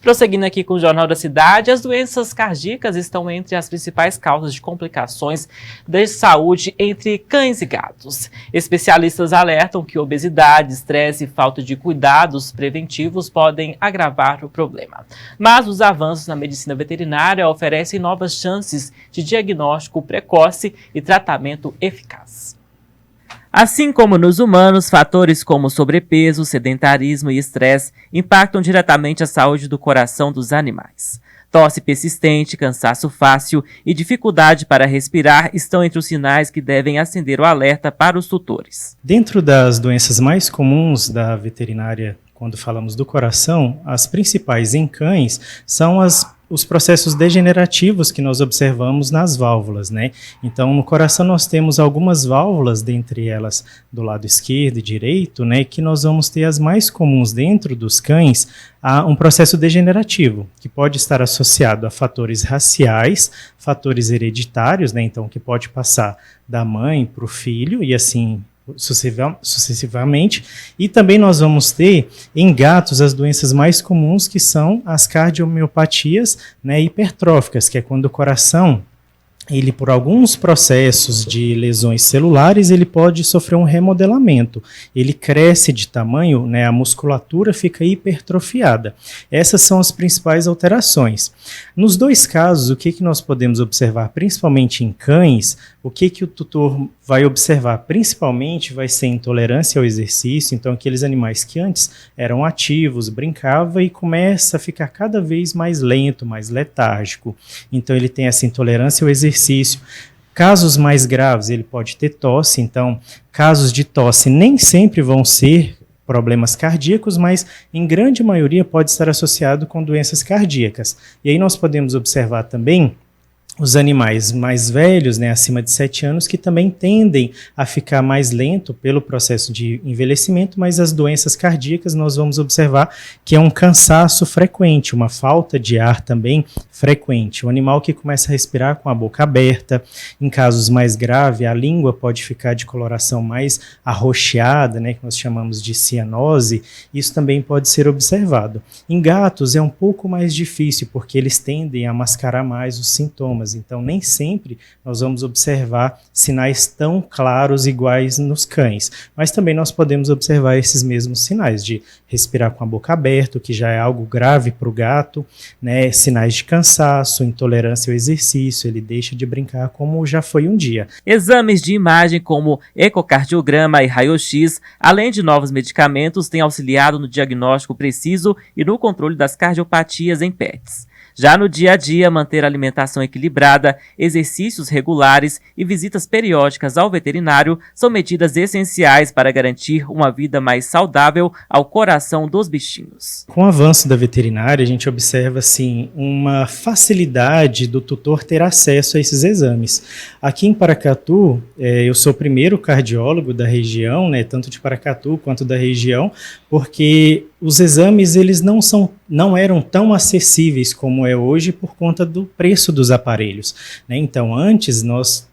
Prosseguindo aqui com o Jornal da Cidade, as doenças cardíacas estão entre as principais causas de complicações de saúde entre cães e gatos. Especialistas alertam que obesidade, estresse e falta de cuidados preventivos podem agravar o problema. Mas os avanços na medicina veterinária oferecem novas chances de diagnóstico precoce e tratamento eficaz. Assim como nos humanos, fatores como sobrepeso, sedentarismo e estresse impactam diretamente a saúde do coração dos animais. Tosse persistente, cansaço fácil e dificuldade para respirar estão entre os sinais que devem acender o alerta para os tutores. Dentro das doenças mais comuns da veterinária, quando falamos do coração, as principais em cães são os processos degenerativos que nós observamos nas válvulas, né? Então, no coração nós temos algumas válvulas, dentre elas do lado esquerdo e direito, né, que nós vamos ter as mais comuns dentro dos cães, a um processo degenerativo, que pode estar associado a fatores raciais, fatores hereditários, né, então que pode passar da mãe para o filho e assim sucessivamente, e também nós vamos ter em gatos as doenças mais comuns, que são as cardiomiopatias, né, hipertróficas, que é quando o coração, ele por alguns processos de lesões celulares, ele pode sofrer um remodelamento, ele cresce de tamanho, né, a musculatura fica hipertrofiada. Essas são as principais alterações. Nos dois casos, o que nós podemos observar, principalmente em cães, o que o tutor vai observar principalmente vai ser intolerância ao exercício, então aqueles animais que antes eram ativos, brincavam e começa a ficar cada vez mais lento, mais letárgico. Então ele tem essa intolerância ao exercício. Casos mais graves, ele pode ter tosse, então casos de tosse nem sempre vão ser problemas cardíacos, mas em grande maioria pode estar associado com doenças cardíacas. E aí nós podemos observar também os animais mais velhos, né, acima de 7 anos, que também tendem a ficar mais lento pelo processo de envelhecimento, mas as doenças cardíacas nós vamos observar que é um cansaço frequente, uma falta de ar também frequente. O animal que começa a respirar com a boca aberta, em casos mais graves, a língua pode ficar de coloração mais arroxeada, né, que nós chamamos de cianose, isso também pode ser observado. Em gatos é um pouco mais difícil, porque eles tendem a mascarar mais os sintomas. Então, nem sempre nós vamos observar sinais tão claros iguais nos cães, mas também nós podemos observar esses mesmos sinais de respirar com a boca aberta, que já é algo grave para o gato, né? Sinais de cansaço, intolerância ao exercício, ele deixa de brincar como já foi um dia. Exames de imagem como ecocardiograma e raio-x, além de novos medicamentos, têm auxiliado no diagnóstico preciso e no controle das cardiopatias em pets. Já no dia a dia, manter a alimentação equilibrada, exercícios regulares e visitas periódicas ao veterinário são medidas essenciais para garantir uma vida mais saudável ao coração dos bichinhos. Com o avanço da veterinária, a gente observa assim, uma facilidade do tutor ter acesso a esses exames. Aqui em Paracatu, eu sou o primeiro cardiólogo da região, né, tanto de Paracatu quanto da região, porque os exames eles não eram tão acessíveis como é hoje por conta do preço dos aparelhos, né? Então, antes nós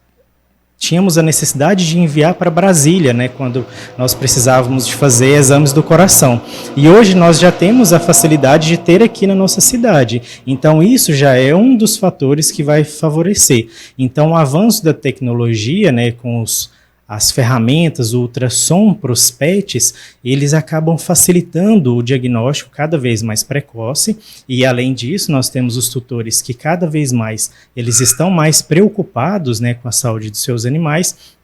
tínhamos a necessidade de enviar para Brasília, né, quando nós precisávamos de fazer exames do coração. E hoje nós já temos a facilidade de ter aqui na nossa cidade. Então, isso já é um dos fatores que vai favorecer. Então, o avanço da tecnologia, né, com as ferramentas, o ultrassom para os pets, eles acabam facilitando o diagnóstico cada vez mais precoce e, além disso, nós temos os tutores que cada vez mais eles estão mais preocupados, né, com a saúde dos seus animais.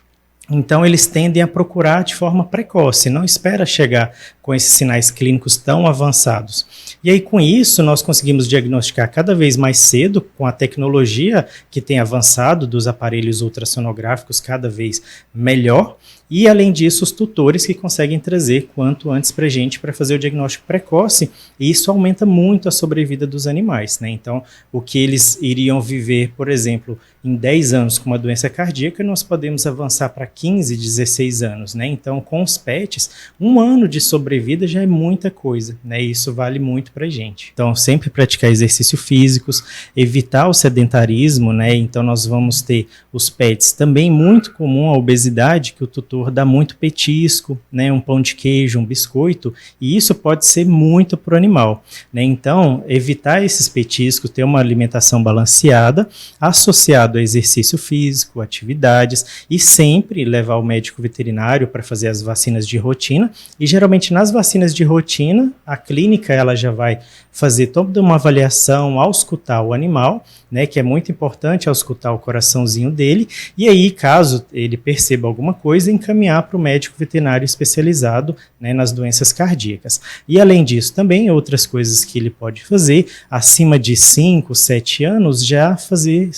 Então, eles tendem a procurar de forma precoce, não espera chegar com esses sinais clínicos tão avançados. E aí, com isso, nós conseguimos diagnosticar cada vez mais cedo, com a tecnologia que tem avançado dos aparelhos ultrassonográficos cada vez melhor. E, além disso, os tutores que conseguem trazer quanto antes para a gente para fazer o diagnóstico precoce, e isso aumenta muito a sobrevida dos animais, né? Então, o que eles iriam viver, por exemplo, em 10 anos com uma doença cardíaca, nós podemos avançar para 15, 16 anos, né? Então, com os pets, 1 ano de sobrevida já é muita coisa, né? E isso vale muito para a gente. Então, sempre praticar exercícios físicos, evitar o sedentarismo, né? Então, nós vamos ter os pets também muito comum a obesidade, que o tutor por dar muito petisco, né, um pão de queijo, um biscoito, e isso pode ser muito para o animal, né? Então, evitar esses petiscos, ter uma alimentação balanceada, associado a exercício físico, atividades, e sempre levar o médico veterinário para fazer as vacinas de rotina. E geralmente nas vacinas de rotina, a clínica ela já vai fazer toda uma avaliação, auscultar o animal, né, que é muito importante auscultar o coraçãozinho dele, e aí, caso ele perceba alguma coisa, encaminhar para o médico veterinário especializado, né, nas doenças cardíacas. E além disso, também outras coisas que ele pode fazer, acima de 5, 7 anos, já fazer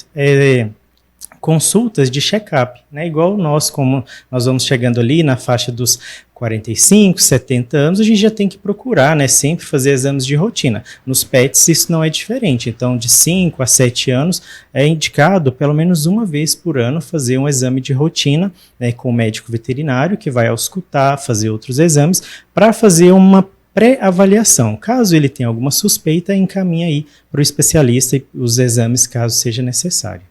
consultas de check-up, né? Igual nós, como nós vamos chegando ali na faixa dos 45, 70 anos, a gente já tem que procurar, né, sempre fazer exames de rotina. Nos pets isso não é diferente, então de 5 a 7 anos é indicado pelo menos uma vez por ano fazer um exame de rotina, né, com o médico veterinário que vai auscultar, fazer outros exames para fazer uma pré-avaliação. Caso ele tenha alguma suspeita, encaminha aí para o especialista e os exames caso seja necessário.